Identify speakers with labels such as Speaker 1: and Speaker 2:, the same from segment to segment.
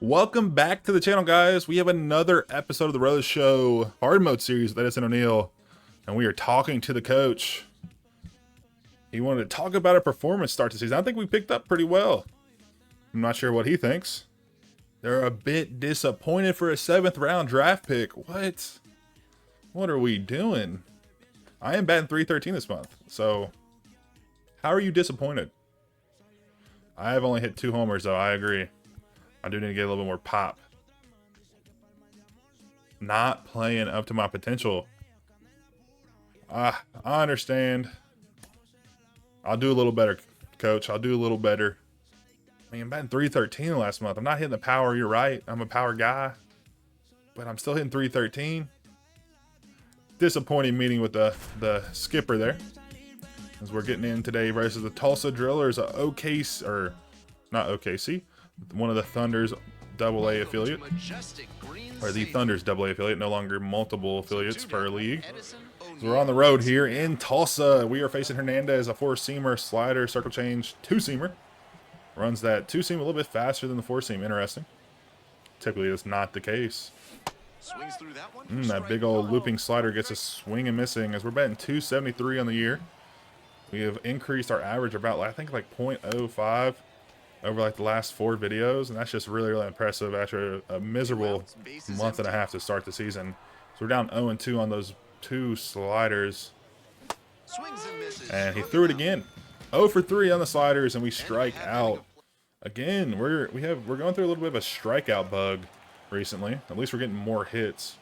Speaker 1: Welcome back to the channel, guys. We have another episode of the Rose Show hard mode series with Edison O'Neill, and we are talking to the coach. He wanted to talk about our performance start to season. I think we picked up pretty well. I'm not sure what he thinks. They're a bit disappointed for a 7th round draft pick. What are we doing? I am batting .313 this month, so how are you disappointed? I have only hit 2 homers, though. I agree. I do need to get a little bit more pop. Not playing up to my potential. I understand. I'll do a little better, coach. I'll do a little better. I mean, I'm batting .313 last month. I'm not hitting the power. You're right. I'm a power guy. But I'm still hitting .313. Disappointing meeting with the skipper there. As we're getting in today versus the Tulsa Drillers, not OKC. One of the Thunder's AA affiliate, or the Thunder's AA affiliate, no longer multiple affiliates per league. So we're on the road here in Tulsa. We are facing Hernandez, a 4-seamer, slider, circle change, 2-seamer. Runs that 2-seam a little bit faster than the 4-seam. Interesting. Typically, that's not the case. That big old looping slider gets a swing and missing as we're batting .273 on the year. We have increased our average about, I think, like .05. over like the last 4 videos, and that's just really impressive after a miserable month and a half to start the season. So we're down 0-2 on those 2 sliders, and he threw it again. 0 for 3 on the sliders, and we strike out again. We're going through a little bit of a strikeout bug recently. At least we're getting more hits.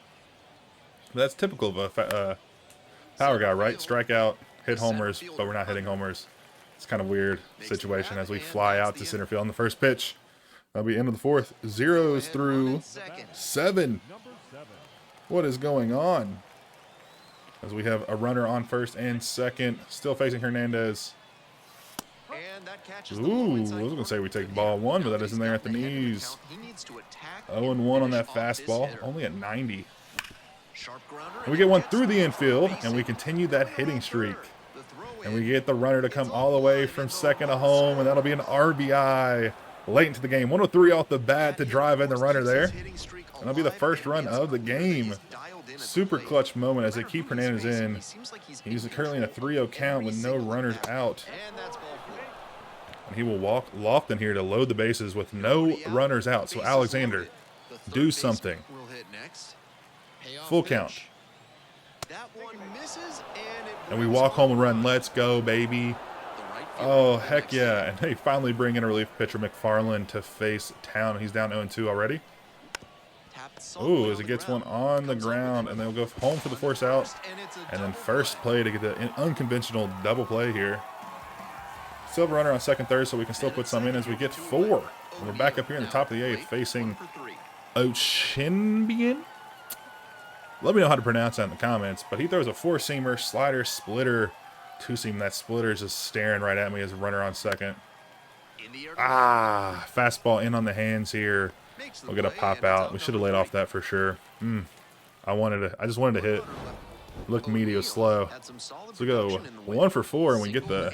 Speaker 1: That's typical of a power guy, right? Strike out, hit homers, but we're not hitting homers. It's kind of weird situation as we fly out to center field on the first pitch. That'll be end of the 4th. 0s through 7. What is going on? As we have a runner on first and second, still facing Hernandez. Ooh, I was going to say we take ball 1, but that isn't there at the knees. 0-1 on that fastball, only at 90. And we get one through the infield, and we continue that hitting streak. And we get the runner to come all the way from second to home, and that'll be an RBI late into the game. 103 off the bat to drive in the runner there. And that'll be the first run of the game. Super clutch moment as they keep Hernandez in. He's currently in a 3-0 count with no runners out. And he will walk Lofton here to load the bases with no runners out. So Alexander, do something. Full count. And we walk home and run. Let's go, baby. Oh, heck yeah. And they finally bring in a relief pitcher, McFarland, to face Town. He's down 0-2 already. Ooh, as he gets one on the ground, and they'll go home for the force out. And then first play to get the unconventional double play here. Still have a runner on second, third, so we can still put some in as we get 4. And we're back up here in the top of the 8th facing Ochinbian. Let me know how to pronounce that in the comments, but he throws a 4-seamer, slider, splitter, 2-seam. That splitter is just staring right at me as a runner on second. Fastball in on the hands here. We'll get a pop out. We should have laid off that for sure. I just wanted to hit. Looked meaty, was slow. So we go 1 for 4, and we get the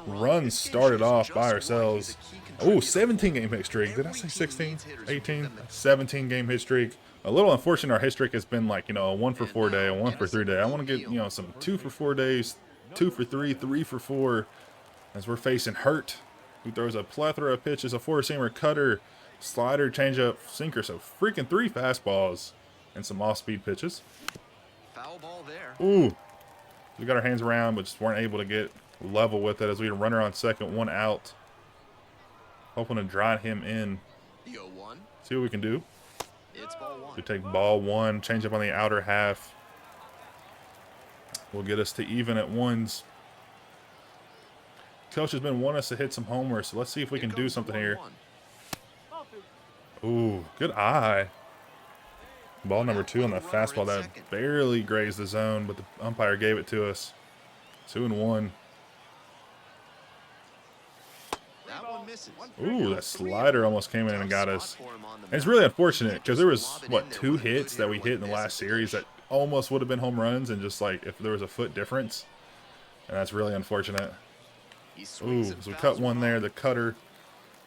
Speaker 1: run started off by ourselves. Oh, 17 game hit streak. Did I say 16? 18? 17 game hit streak. A little unfortunate our hit streak has been like, a 1 for 4 day, a 1 for 3 day. I want to get, some 2 for 4 days, 2 for 3, 3 for 4. As we're facing Hurt, who throws a plethora of pitches, a 4-seamer, cutter, slider, changeup, sinker. So freaking 3 fastballs and some off-speed pitches.
Speaker 2: Foul ball there.
Speaker 1: Ooh. We got our hands around, but just weren't able to get level with it as we had a runner on second, 1 out. Hoping to drive him in.
Speaker 2: The 0-1.
Speaker 1: See what we can do.
Speaker 2: It's ball 1.
Speaker 1: We take ball 1, change up on the outer half. Will get us to even at 1s. Coach has been wanting us to hit some homers, so let's see if we can do something here. Ooh, good eye. Ball number 2 on that fastball that barely grazed the zone, but the umpire gave it to us. 2-1. Ooh, that slider almost came in and got us. And it's really unfortunate because there was, 2 hits that we hit in the last series that almost would have been home runs, and just like if there was a foot difference. And that's really unfortunate. Ooh, so we cut one there. The cutter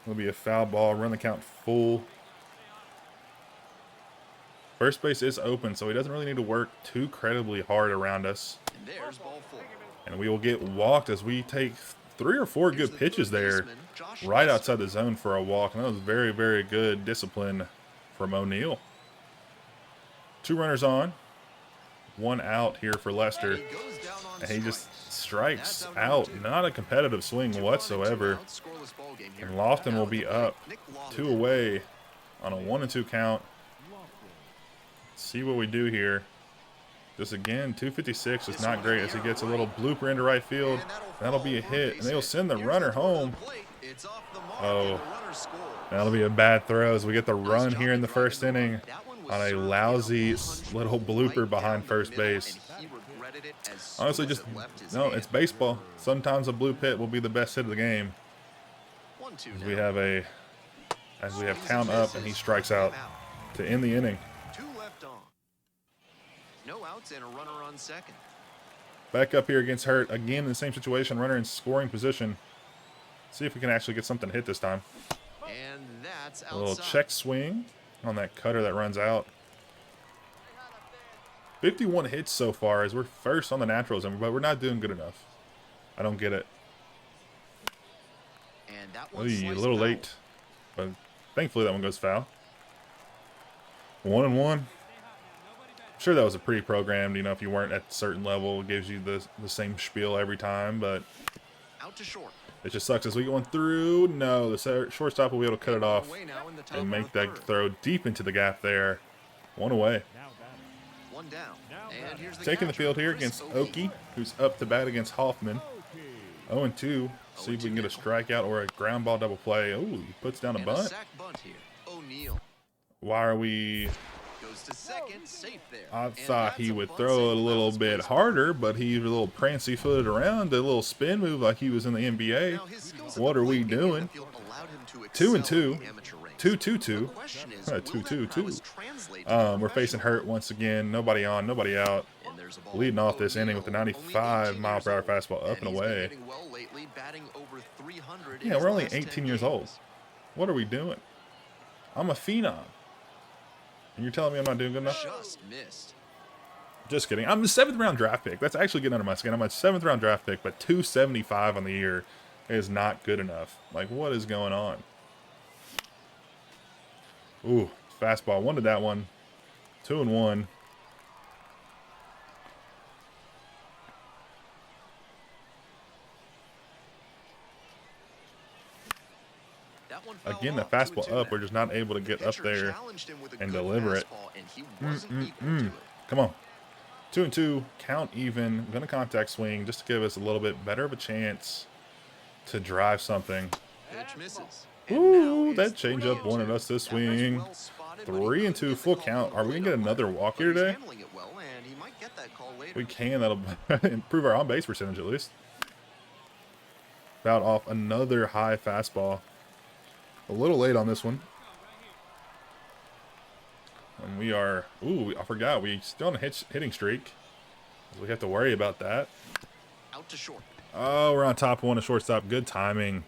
Speaker 1: will be a foul ball. Run the count full. First base is open, so he doesn't really need to work too incredibly hard around us.
Speaker 2: And there's ball 4.
Speaker 1: And we will get walked as we take 3 or 4 good pitches there right outside the zone for a walk. And that was very, very good discipline from O'Neal. 2 runners on. 1 out here for Lester. And he just strikes out. Not a competitive swing whatsoever. And Lofton will be up 2 away on a 1-2 count. See what we do here. This again, 256 is not great as he gets a little blooper into right field. That'll be a hit, and they'll send the runner home. Oh, that'll be a bad throw as we get the run here in the first inning on a lousy little blooper behind first base. Honestly, just, no, it's baseball. Sometimes a blue pit will be the best hit of the game. As we have Town up, and he strikes out to end the inning.
Speaker 2: No outs and a runner on second.
Speaker 1: Back up here against Hurt. Again in the same situation. Runner in scoring position. See if we can actually get something hit this time.
Speaker 2: And that's outside.
Speaker 1: A little check swing on that cutter that runs out. 51 hits so far as we're first on the Naturals, but we're not doing good enough. I don't get it.
Speaker 2: And that
Speaker 1: Oy, a little late. But thankfully that one goes foul. 1-1. I'm sure that was a pre-programmed, you know, if you weren't at a certain level, it gives you the same spiel every time, but
Speaker 2: out to short.
Speaker 1: It just sucks as we going through. No, the shortstop will be able to cut it off and make that throw deep into the gap there. 1 away.
Speaker 2: One down. And here's
Speaker 1: Taking the field here against Oki, who's up to bat against Hoffman. 0-2. See if we can get a strikeout or a ground ball double play. Oh, he puts down a bunt. Why are we...
Speaker 2: To second, safe there.
Speaker 1: I thought he would throw it a little bit harder, but he's a little prancy footed around, a little spin move like he was in the NBA. What are we doing? 2-2. 2-2-2. 2-2-2. We're facing Hurt once again. Nobody on, nobody out. Leading off this inning with a 95-mile-per-hour fastball up and away. Yeah, we're only 18 years old. What are we doing? I'm a phenom. And you're telling me I'm not doing good enough?
Speaker 2: Just missed.
Speaker 1: Just kidding. I'm a 7th round draft pick. That's actually getting under my skin. I'm a 7th round draft pick, but 275 on the year is not good enough. Like, what is going on? Ooh, fastball. Wanted that one. 2-1. Again, the fastball up. We're just not able to get up there and deliver it. Come on. 2-2. Count even. Going to contact swing just to give us a little bit better of a chance to drive something. Ooh, that changeup wanted us to swing. 3-2 full count. Are we going to get another walk here today? We can. That'll improve our on-base percentage at least. Fouled off another high fastball. A little late on this one. And we are... Ooh, I forgot. We still on a hitting streak. We have to worry about that.
Speaker 2: Out to short.
Speaker 1: Oh, we're on top one, a shortstop. Good timing.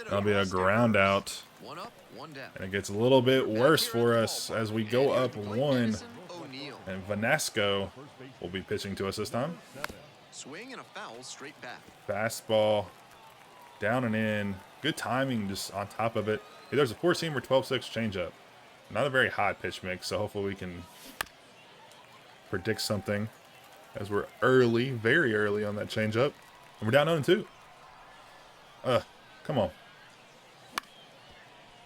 Speaker 1: That'll be a ground out.
Speaker 2: One up, one down.
Speaker 1: And it gets a little bit worse for us as we go up 1. And Vanasco will be pitching to us this time.
Speaker 2: Swing and a foul straight back.
Speaker 1: Fastball. Down and in. Good timing just on top of it. Hey, there's a 4-seamer 12-6 changeup. Not a very high pitch mix, so hopefully we can predict something as we're early, very early on that changeup. And we're down 0-2. Come on.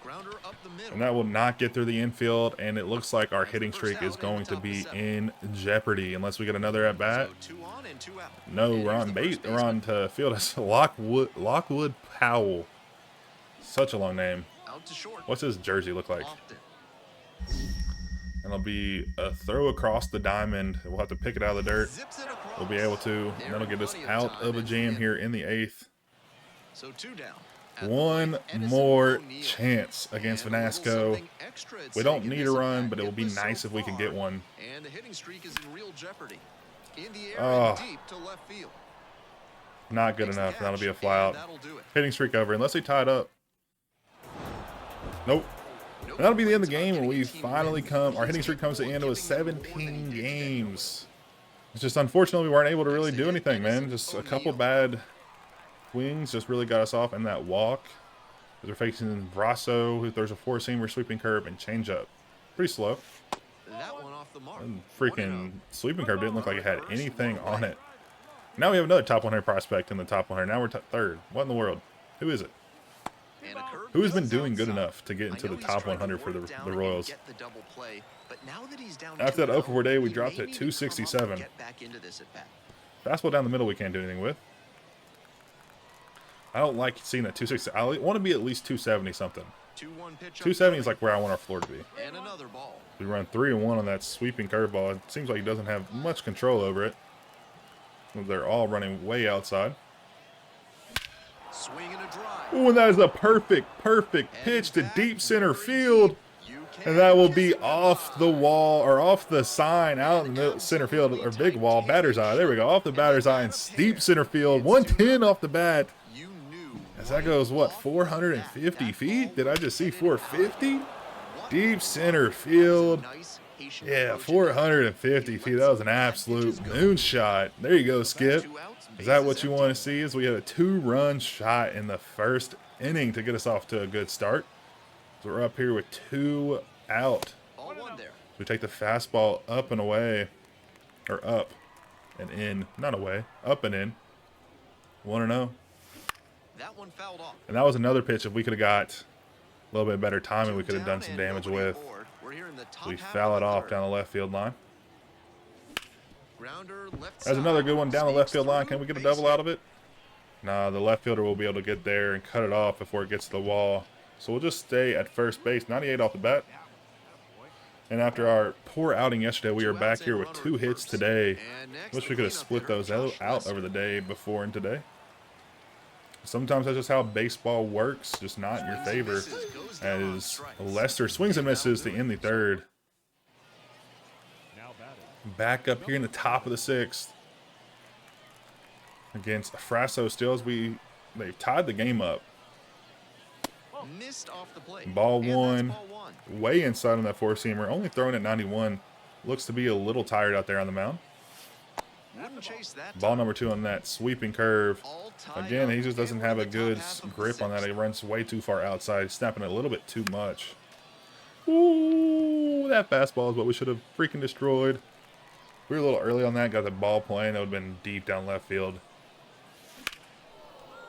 Speaker 2: Grounder up the middle.
Speaker 1: And that will not get through the infield, and it looks like our hitting streak is going to be in jeopardy unless we get another at bat. No, we're on base. We're on to field as Lockwood Powell. Such a long name. What's his jersey look like? And it'll be a throw across the diamond. We'll have to pick it out of the dirt. We'll be able to. And that'll get us out of a jam here in the 8th.
Speaker 2: So 2 down.
Speaker 1: One more chance against Vanasco. We don't need a run, but it will be nice if we can get one.
Speaker 2: And the hitting streak is in real jeopardy. In the air deep to left field.
Speaker 1: Not good enough. That'll be a flyout. Hitting streak over, unless they tie it up. Nope. And that'll be the end of the game when we finally come. Our hitting streak comes to the end with 17 games. It's just unfortunately we weren't able to really do anything, man. Just a couple bad swings just really got us off in that walk. As we're facing Brasso, who throws a four-seamer, sweeping curve, and changeup. Pretty slow.
Speaker 2: That one off the mark.
Speaker 1: And freaking sweeping curve didn't look like it had anything on it. Now we have another top 100 prospect in the top 100. Now we're third. What in the world? Who is it? Who has been doing good enough to get into the top 100 for the Royals? After that 0 for 4 day, we dropped at 267. Fastball down the middle we can't do anything with. I don't like seeing that 260. I want to be at least 270 something. 270 is like where I want our floor to be. We run 3-1 on that sweeping curveball. It seems like he doesn't have much control over it. They're all running way outside. Ooh, and that is a perfect pitch to deep center field. And that will be off the wall, or off the sign out in the center field, or big wall, batter's eye. There we go, off the batter's eye and deep center field. 110 off the bat. As that goes, what, 450 feet? Did I just see 450? Deep center field. Yeah, 450 feet. That was an absolute moonshot. There you go, Skip. Is that what you want to see? Is we had a 2-run shot in the first inning to get us off to a good start. So we're up here with 2 out. We take the fastball up and away. Or up and in. Not away. Up and in. 1-0.
Speaker 2: That one fouled off.
Speaker 1: And that was another pitch. If we could have got a little bit better timing, we could have done some damage with. We foul it off down the left field line. That's another good one down the left field line. Can we get a double out of it? Nah, the left fielder will be able to get there and cut it off before it gets to the wall. So we'll just stay at first base. 98 off the bat. And after our poor outing yesterday, we are back here with 2 hits today. Wish we could have split those out over the day before and today. Sometimes that's just how baseball works, just not in your favor. As Lester swings and misses to end the third. Back up here in the top of the 6th. Against Frasso still as they've tied the game up. Ball 1. Way inside on that 4-seamer. Only throwing at 91. Looks to be a little tired out there on the mound. Ball number 2 on that sweeping curve. Again, he just doesn't have a good grip on that. He runs way too far outside, snapping it a little bit too much. Ooh, that fastball is what we should have freaking destroyed. We were a little early on that, got the ball playing. That would have been deep down left field.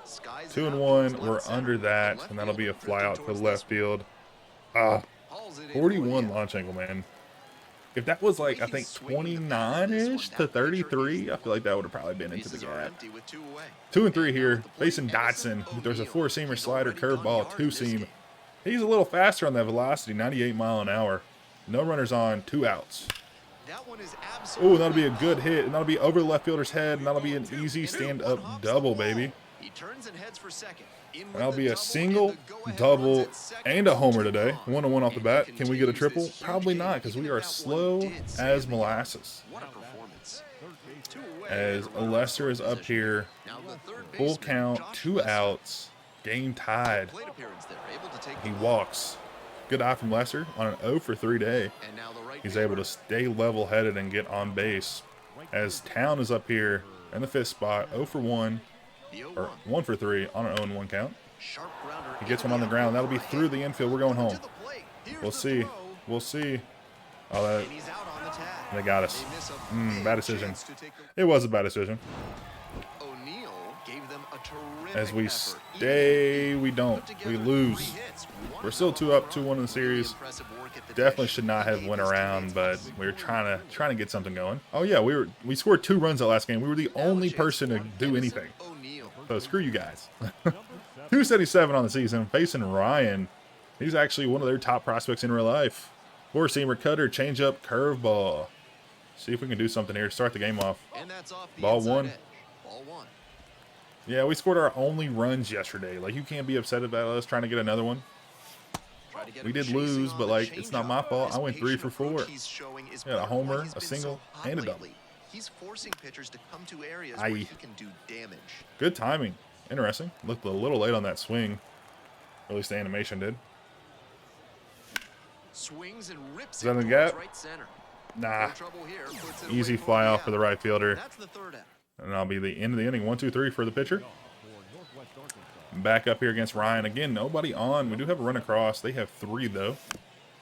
Speaker 1: 2-1, we're under that, and that'll be a fly out to left field. 41 launch angle, man. If that was like, I think 29-ish to 33, I feel like that would have probably been into the gap. 2-3 here, facing Dotson. There's a 4-seamer slider, curveball, 2-seam. He's a little faster on that velocity, 98 mile an hour. No runners on, 2 outs. Oh, that'll be a good hit, and that'll be over the left fielder's head, and that'll be an easy stand-up double, baby. That'll be a single, double, and a homer today. 1-1 off the bat. Can we get a triple? Probably not, because we are slow as molasses. As Lester is up here, full count, 2 outs, game tied. He walks. Good eye from Lester on an 0 for 3 day. He's able to stay level-headed and get on base. As Town is up here in the 5th spot, 0 for 1. Or 1 for 3 on an 0-1 count. He gets one on the ground. That'll be through the infield. We're going home. We'll see. We'll see. Oh, they got us. Bad decision. It was a bad decision. As we stay, we don't. We lose. We're still 2 up, 2-1 in the series. Definitely should not have went around, but we were trying to get something going. Oh yeah, we scored 2 runs that last game. We were the only person to do anything. So screw you guys. 277 on the season, facing Ryan. He's actually one of their top prospects in real life. 4-seamer, cutter, changeup, curveball. See if we can do something here. Start the game off. Ball 1. Yeah, we scored our only runs yesterday. Like, you can't be upset about us trying to get another one. We did lose, but like, it's not my fault. I went 3 for 4. Got a homer, a single, and a double.
Speaker 2: He's forcing pitchers to come to areas where he can do damage.
Speaker 1: Good timing. Interesting. Looked a little late on that swing. At least the animation did.
Speaker 2: Swings and rips
Speaker 1: Is that in the
Speaker 2: it
Speaker 1: gap?
Speaker 2: towards right center.
Speaker 1: Nah.
Speaker 2: No trouble here, puts it
Speaker 1: Easy
Speaker 2: away for
Speaker 1: fly
Speaker 2: the
Speaker 1: off for the
Speaker 2: out.
Speaker 1: right fielder.
Speaker 2: That's the third out.
Speaker 1: And that'll be the end of the inning. 1-2-3 for the pitcher. Back up here against Ryan. Again, nobody on. We do have a run across. They have 3, though.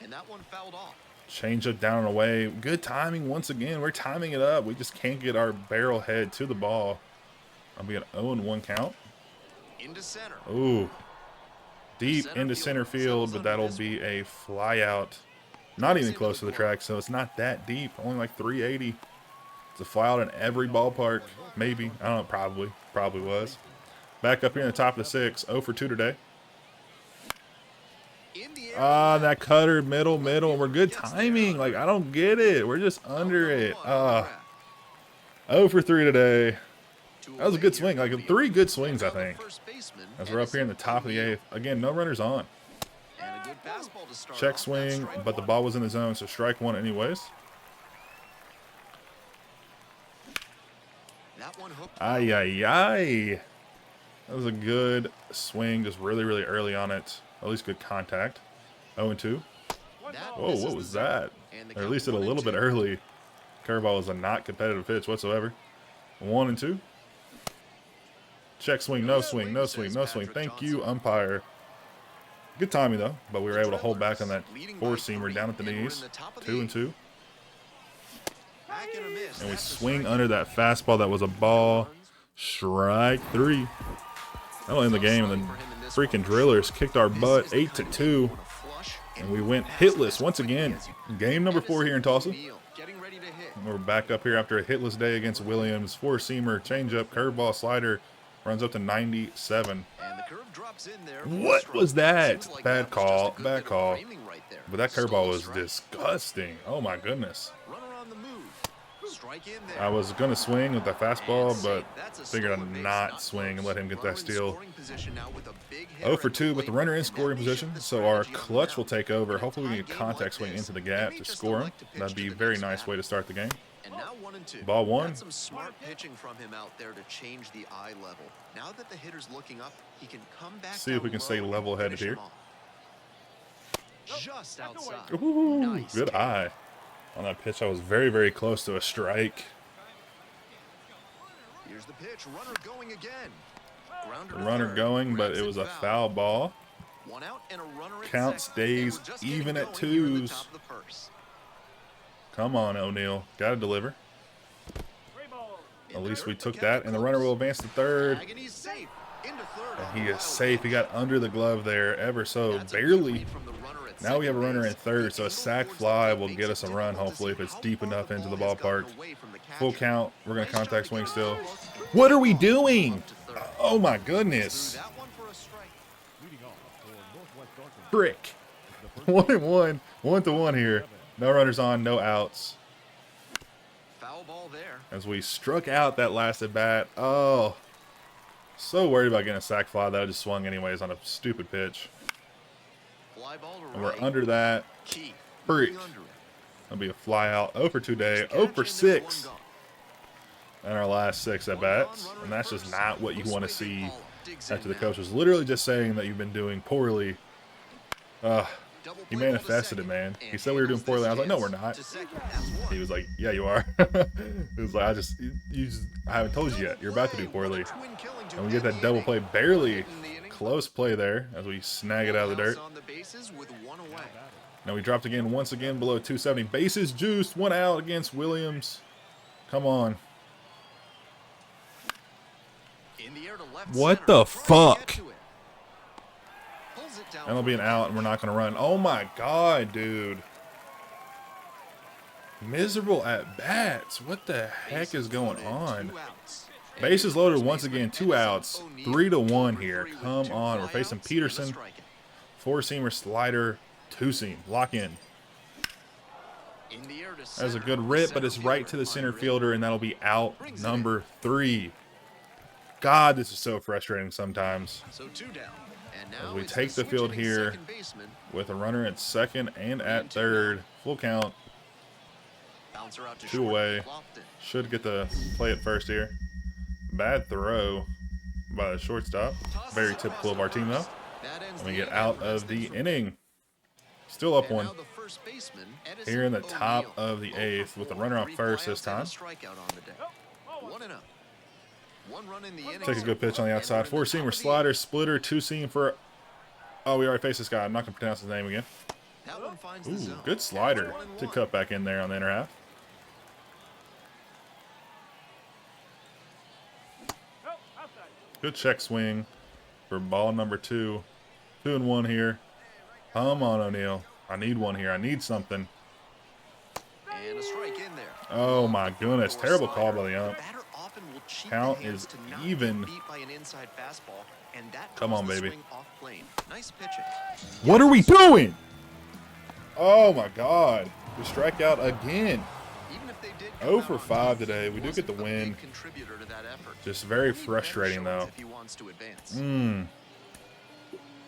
Speaker 2: And that one fouled off.
Speaker 1: Change it down and away. Good timing once again. We're timing it up. We just can't get our barrel head to the ball. I'll be an 0-1 count.
Speaker 2: Into center.
Speaker 1: Ooh. Deep into center field, but that'll be a fly out. Not even close to the track, so it's not that deep. Only like 380. It's a fly out in every ballpark. Maybe. I don't know. Probably. Probably was. Back up here in the top of the 6. 0 for 2 today. Ah, that cutter, middle. And we're good timing. Like, I don't get it. We're just under it. 0 for 3 today. That was a good swing. Like, 3 good swings, I think. As we're up here in the top of the 8th. Again, no runners on. Check swing, but the ball was in the zone, so strike 1 anyways. Ay, ay, ay. That was a good swing, just really, really early on it. At least good contact. 0-2. Whoa, what was that? Or at least it a little bit early. Curveball was a not competitive pitch whatsoever. 1-2. Check swing, no swing, no swing, no swing. Thank you, umpire. Good timing, though, but we were able to hold back on that four-seamer down at the knees. 2-2. And we swing under that fastball that was a ball. Strike 3. That'll end the game. And the freaking Drillers kicked our butt 8-2. And we went hitless once again. Game number 4 here in Tulsa. And we're back up here after a hitless day against Williams. Four-seamer, changeup, curveball, slider. Runs up to 97. What was that? Bad call. Bad call. But that curveball was disgusting. Oh, my goodness. I was going to swing with the fastball, but figured I'd not swing and let him get that steal. 0 for 2 with the runner in scoring position, so our clutch will take over. Hopefully we can get contact swing into the gap to score him. That'd be a very nice way to start the game. Ball 1.
Speaker 2: That's some smart pitching from him out there to change the eye level. Now that the hitter's looking up, he can come back.
Speaker 1: See if we can stay level-headed here.
Speaker 2: Just outside.
Speaker 1: Ooh,
Speaker 2: Nice
Speaker 1: good eye. On that pitch, I was very, very close to a strike.
Speaker 2: Here's the pitch. Runner going again.
Speaker 1: The runner going, but it was a foul ball.
Speaker 2: 1 out and a runner at
Speaker 1: Count
Speaker 2: second.
Speaker 1: stays even at 2s. Come on, O'Neal. Got to deliver. At least we took that, and the runner will advance to third. And he is safe. He got under the glove there, ever so barely. Now we have a runner in third, so a sac fly will get us a run, hopefully, if it's deep enough into the ballpark. Full count. We're going to contact swing still. What are we doing? Oh, my goodness. Frick. 1-1. 1-1 here. No runners on, no outs.
Speaker 2: Foul ball there.
Speaker 1: As we struck out that last at bat. Oh, so worried about getting a sac fly that I just swung anyways on a stupid pitch.
Speaker 2: Fly ball to
Speaker 1: And we're
Speaker 2: right.
Speaker 1: under that.
Speaker 2: Key.
Speaker 1: Freak.
Speaker 2: Under it.
Speaker 1: That'll be a fly out. 0 for 2 day. 0 for 6. And our last 6 at bats. And that's just not what you want to see after the coach was literally just saying that you've been doing poorly. He manifested it, man. He said we were doing poorly. I was like, no, we're not. He was like, yeah, you are. He was like, I haven't told you yet. You're about to do poorly. And we get that double play, barely close play there as we snag it out of the dirt. Now we dropped again, once again below 270. Bases juiced, 1 out against Williams. Come on. What the fuck? That'll be an out, and we're not going to run. Oh, my God, dude. Miserable at-bats. What the heck is going on? Bases loaded once again. 2 outs. 3-1 here. Come on. We're facing Peterson. Four-seamer slider. 2-seam. Lock in. That's a good rip, but it's right to the center fielder, and that'll be out number 3. God, this is so frustrating sometimes. As we take the field here with a runner at second and at third. Full count. 2 away. Should get the play at first here. Bad throw by the shortstop. Very typical of our team, though. And we get out of the inning. Still up 1.
Speaker 2: first baseman, Edison
Speaker 1: Here in the top
Speaker 2: O'Neill.
Speaker 1: of the eighth with the runner on
Speaker 2: 3
Speaker 1: first this
Speaker 2: flyouts and a
Speaker 1: time.
Speaker 2: strikeout on the day. 1-0. 1 run in the inning.
Speaker 1: Take a good pitch on the outside. 4-seamer slider, splitter, 2-seam for... Oh, we already faced this guy. I'm not going to pronounce his name again.
Speaker 2: That one finds the
Speaker 1: Ooh,
Speaker 2: zone.
Speaker 1: good slider
Speaker 2: 1-1.
Speaker 1: to cut back in there on the inner half. Good check swing for ball number 2. 2-1 here. Come on, O'Neill. I need one here. I need something.
Speaker 2: And a strike in there.
Speaker 1: Oh, my goodness. Terrible call by the ump.
Speaker 2: Batter often will cheat
Speaker 1: Count
Speaker 2: the hands
Speaker 1: is
Speaker 2: to not
Speaker 1: even.
Speaker 2: get beat by an inside fastball, and that
Speaker 1: Come on,
Speaker 2: draws the
Speaker 1: baby.
Speaker 2: swing off plane. Nice pitching.
Speaker 1: What are we doing? Oh, my God. We strike out again.
Speaker 2: Even if they did
Speaker 1: 0
Speaker 2: come
Speaker 1: for
Speaker 2: out on
Speaker 1: 5
Speaker 2: top,
Speaker 1: today. We
Speaker 2: he
Speaker 1: do get the
Speaker 2: wasn't a
Speaker 1: win.
Speaker 2: big contributor to that effort.
Speaker 1: Just very
Speaker 2: He'll need better
Speaker 1: frustrating,
Speaker 2: showings
Speaker 1: though.
Speaker 2: if he wants to advance.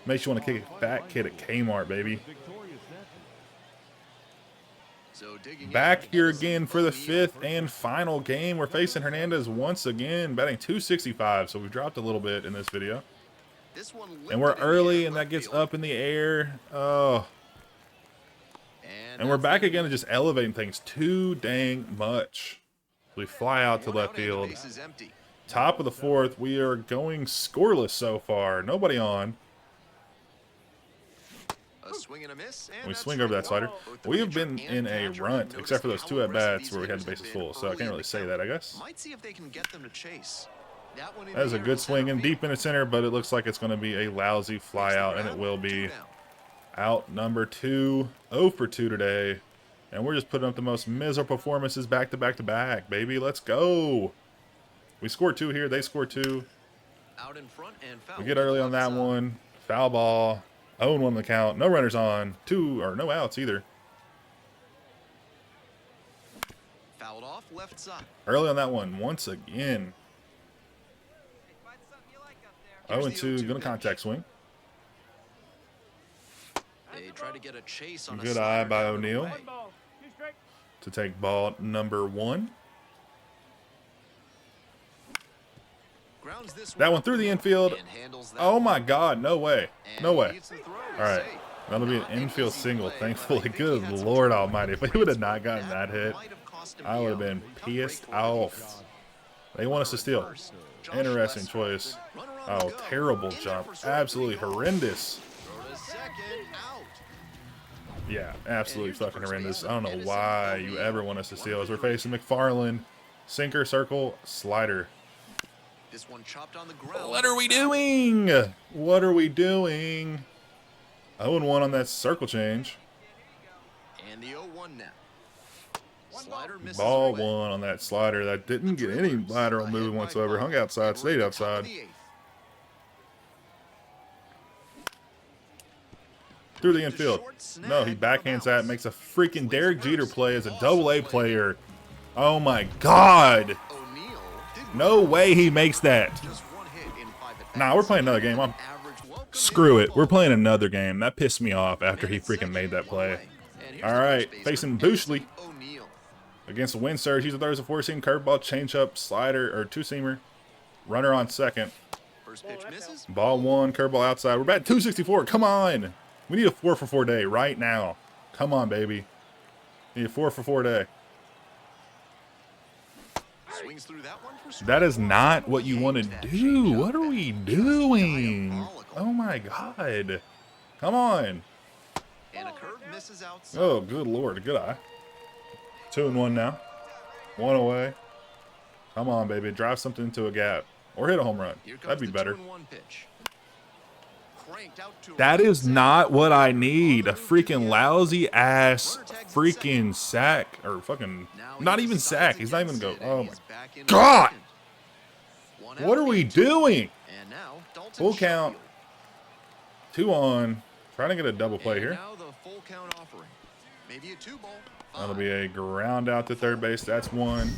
Speaker 1: Makes you want to kick a fat kid at Kmart, baby.
Speaker 2: So digging
Speaker 1: Back
Speaker 2: in,
Speaker 1: here
Speaker 2: Edison
Speaker 1: again for the
Speaker 2: O'Neill
Speaker 1: 5th and final game. We're facing Hernandez once again, batting 265, so we've dropped a little bit in this video.
Speaker 2: This one
Speaker 1: And we're
Speaker 2: lifted in the
Speaker 1: early,
Speaker 2: air
Speaker 1: and that
Speaker 2: left
Speaker 1: gets
Speaker 2: field.
Speaker 1: up in the air. Oh, and we're
Speaker 2: that's
Speaker 1: back
Speaker 2: the
Speaker 1: again to just elevating things too dang much. We fly out to
Speaker 2: one
Speaker 1: left
Speaker 2: out and the
Speaker 1: field.
Speaker 2: base is empty.
Speaker 1: Top of the 4th, we are going scoreless so far. Nobody on.
Speaker 2: A swing and a miss, and
Speaker 1: We
Speaker 2: that's
Speaker 1: swing over that
Speaker 2: strike
Speaker 1: slider.
Speaker 2: one. Both the
Speaker 1: We have
Speaker 2: pitcher
Speaker 1: been
Speaker 2: and
Speaker 1: in a
Speaker 2: catcher
Speaker 1: runt,
Speaker 2: noticed
Speaker 1: except for those
Speaker 2: how
Speaker 1: 2 at-bats
Speaker 2: aggressive
Speaker 1: where we had
Speaker 2: these
Speaker 1: the
Speaker 2: hitters
Speaker 1: bases
Speaker 2: have been
Speaker 1: full, so I
Speaker 2: early
Speaker 1: can't
Speaker 2: in
Speaker 1: really
Speaker 2: the
Speaker 1: say
Speaker 2: count.
Speaker 1: that, I guess.
Speaker 2: Might see if they can get them to chase. That one in
Speaker 1: That is
Speaker 2: the
Speaker 1: a
Speaker 2: air
Speaker 1: good
Speaker 2: to center
Speaker 1: swing and
Speaker 2: field.
Speaker 1: deep in the center, but it looks like it's going to be a lousy fly out, and it will be.
Speaker 2: 2 down.
Speaker 1: Out number 2, 0 for 2 today. And we're just putting up the most miserable performances back to back to back, baby. Let's go. We scored 2 here. They scored 2.
Speaker 2: Out in front and foul
Speaker 1: We get
Speaker 2: to the
Speaker 1: early on
Speaker 2: left
Speaker 1: that
Speaker 2: side.
Speaker 1: one. Foul ball. 0-1 on the count. No runners on. 2 or no outs either.
Speaker 2: Fouled off left side.
Speaker 1: Early on that one once again. 0-2. Going to contact swing.
Speaker 2: They try to get a chase on a
Speaker 1: Good
Speaker 2: slider
Speaker 1: eye by
Speaker 2: down and
Speaker 1: O'Neill
Speaker 2: away.
Speaker 1: to take ball number 1.
Speaker 2: Grounds this
Speaker 1: That one through the infield.
Speaker 2: and handles that
Speaker 1: Oh
Speaker 2: one.
Speaker 1: my God. No way. No
Speaker 2: And
Speaker 1: way.
Speaker 2: leads the throw.
Speaker 1: All right.
Speaker 2: Safe.
Speaker 1: That'll be an
Speaker 2: Not an
Speaker 1: infield
Speaker 2: easy
Speaker 1: single,
Speaker 2: play, but I
Speaker 1: thankfully.
Speaker 2: think he
Speaker 1: Good
Speaker 2: had some
Speaker 1: Lord
Speaker 2: trouble
Speaker 1: almighty. If
Speaker 2: with
Speaker 1: he would have
Speaker 2: the
Speaker 1: not gotten
Speaker 2: that
Speaker 1: that hit,
Speaker 2: might have cost him
Speaker 1: I
Speaker 2: the
Speaker 1: would have
Speaker 2: out.
Speaker 1: been
Speaker 2: Tough break
Speaker 1: pissed
Speaker 2: for the
Speaker 1: off.
Speaker 2: defense.
Speaker 1: They want us to steal.
Speaker 2: Josh
Speaker 1: Interesting
Speaker 2: Lester.
Speaker 1: choice.
Speaker 2: Runner on the
Speaker 1: Oh,
Speaker 2: go.
Speaker 1: terrible
Speaker 2: In there
Speaker 1: jump.
Speaker 2: for strike
Speaker 1: Absolutely
Speaker 2: 3.
Speaker 1: horrendous.
Speaker 2: Throw to second, out.
Speaker 1: Yeah, absolutely
Speaker 2: here's the
Speaker 1: fucking
Speaker 2: first
Speaker 1: horrendous.
Speaker 2: baseman,
Speaker 1: I don't know
Speaker 2: Edison
Speaker 1: why you
Speaker 2: O'Neill.
Speaker 1: ever want us to steal. As we're
Speaker 2: 1-3.
Speaker 1: facing McFarland. Sinker, circle, slider.
Speaker 2: This one chopped on the ground.
Speaker 1: What are we doing? What are we doing? 0-1 on that circle change.
Speaker 2: And the 0-1 now. Slider misses
Speaker 1: Ball
Speaker 2: away.
Speaker 1: 1 on that slider. That didn't get any lateral movement whatsoever. Hung outside, stayed outside. Through the infield. No, he backhands that, makes a freaking Derek Jeter play as a double-A player. Oh my God. No way he makes that. Nah, we're playing another game. Screw it. We're playing another game. That pissed me off after he freaking made that play. All right, facing Bushley against the wind surge. He's a throws a 4-seam curveball, changeup, slider, or 2-seamer. Runner on second.
Speaker 2: First pitch misses.
Speaker 1: Ball 1, curveball outside. We're batting 264. Come on. We need a 4-for-4 day right now. Come on, baby. Need a 4-for-4 day.
Speaker 2: Swings through that one for strike
Speaker 1: That is
Speaker 2: 1.
Speaker 1: not what you want to
Speaker 2: That
Speaker 1: do.
Speaker 2: changeup.
Speaker 1: What are we doing?
Speaker 2: Diabolical.
Speaker 1: Oh my God. Come on.
Speaker 2: And a curve misses outside.
Speaker 1: Oh, good Lord. Good eye. 2-1 now. 1 away. Come on, baby. Drive something into a gap. Or hit a home run.
Speaker 2: Here comes
Speaker 1: That'd be
Speaker 2: the
Speaker 1: better.
Speaker 2: 2-1 pitch. Cranked out to
Speaker 1: That
Speaker 2: right
Speaker 1: is
Speaker 2: center.
Speaker 1: not what I need. A
Speaker 2: On the move to
Speaker 1: freaking
Speaker 2: the
Speaker 1: lousy ass
Speaker 2: Runner tags at
Speaker 1: freaking sack. Or fucking,
Speaker 2: Now he
Speaker 1: not even
Speaker 2: decides
Speaker 1: sack. He's not even
Speaker 2: against
Speaker 1: go.
Speaker 2: it, and
Speaker 1: Oh my
Speaker 2: he's back in
Speaker 1: God.
Speaker 2: second. One
Speaker 1: What
Speaker 2: out,
Speaker 1: are we
Speaker 2: and 2.
Speaker 1: doing?
Speaker 2: And now Dalton
Speaker 1: Full count.
Speaker 2: Sheffield.
Speaker 1: 2 on. Trying to get a double play
Speaker 2: And
Speaker 1: here.
Speaker 2: now the full count offering. Maybe a 2-ball.
Speaker 1: That'll be a ground out to third base. That's 1.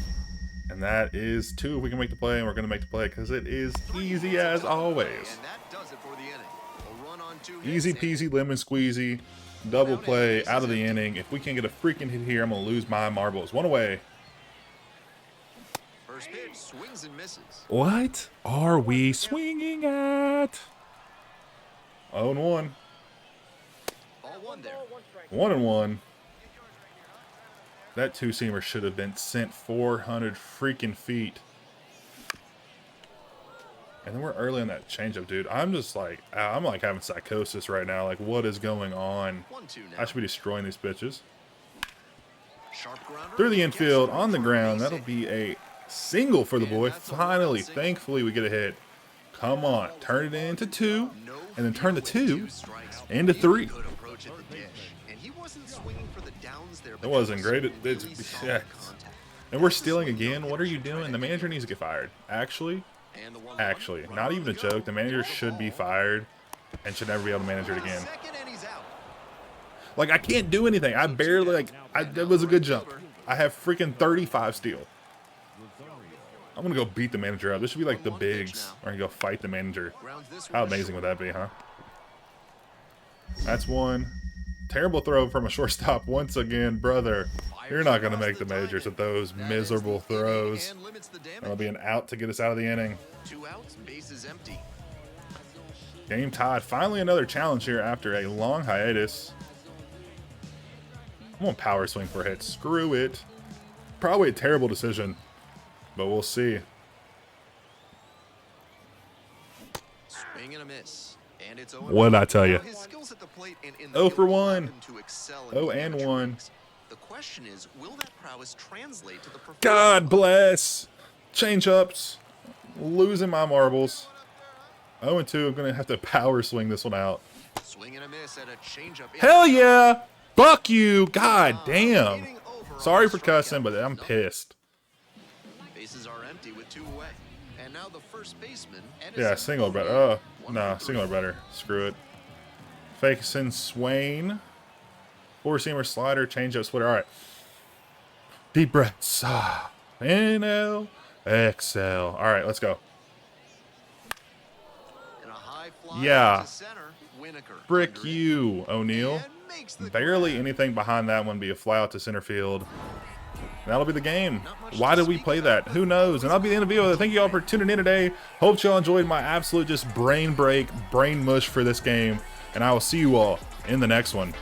Speaker 1: And that is 2 if we can make the play. And we're going to make the play because it is easy as always.
Speaker 2: And that does it for the inning. A run on 2 hits
Speaker 1: Easy
Speaker 2: and
Speaker 1: peasy lemon squeezy. Double play out of the inning. If we can't get a freaking hit here, I'm going to lose my marbles. 1 away.
Speaker 2: First pitch swings and misses.
Speaker 1: What are we swinging at? 0-1.
Speaker 2: Ball 1 there.
Speaker 1: 1-1. That two-seamer should have been sent 400 freaking feet. And then we're early on that changeup, dude. I'm just like, I'm like having psychosis right now. Like, what is going on? I should be destroying these pitches. Through the infield, on the ground. That'll be a single for the boy. Finally, thankfully, we get a hit. Come on, turn it into 2, and then turn the 2 into 3. It wasn't great. Yeah. And we're stealing again. What are you doing? The manager needs to get fired. Actually, not even a joke. The manager should be fired and should never be able to manage it again. Like, I can't do anything. I barely, like, that was a good jump. I have freaking 35 steal. I'm going to go beat the manager up. This should be like the bigs. Or you go fight the manager. How amazing would that be, huh? That's one. Terrible throw from a shortstop once again, brother. You're not going to make the majors with those miserable throws. That'll be an out to get us out of the inning.
Speaker 2: 2 outs, bases empty.
Speaker 1: Game tied. Finally another challenge here after a long hiatus. I'm going to power swing for a hit. Screw it. Probably a terrible decision, but we'll see.
Speaker 2: Swing and a miss. And it's
Speaker 1: What did I tell you?
Speaker 2: 0
Speaker 1: for 1. 0 and 1.
Speaker 2: The question is, will that prowess translate to the
Speaker 1: God bless. Change-ups. Losing my marbles. 0 and 2. I'm going to have to power swing this one out.
Speaker 2: Swing and a miss at a changeup.
Speaker 1: Hell yeah. Fuck you. God damn. Sorry for cussing, but I'm pissed.
Speaker 2: Bases are empty with 2 away. And now the first baseman.
Speaker 1: Yeah, single better. No, single better. Screw it. Facing Swain. 4-seamer slider, changeup splitter. All right. Deep breaths. Inhale, exhale. All right, let's go.
Speaker 2: And a high fly
Speaker 1: Yeah.
Speaker 2: to center. Winokur
Speaker 1: Frick
Speaker 2: under it.
Speaker 1: you, O'Neal.
Speaker 2: And makes the
Speaker 1: Barely
Speaker 2: grab.
Speaker 1: anything behind that one be a fly out to center field. That'll be the game. Why did we play that? Who knows? And that'll be the end of the video. Thank you all for tuning in today. Hope y'all enjoyed my absolute just brain break, brain mush for this game. And I will see you all in the next one.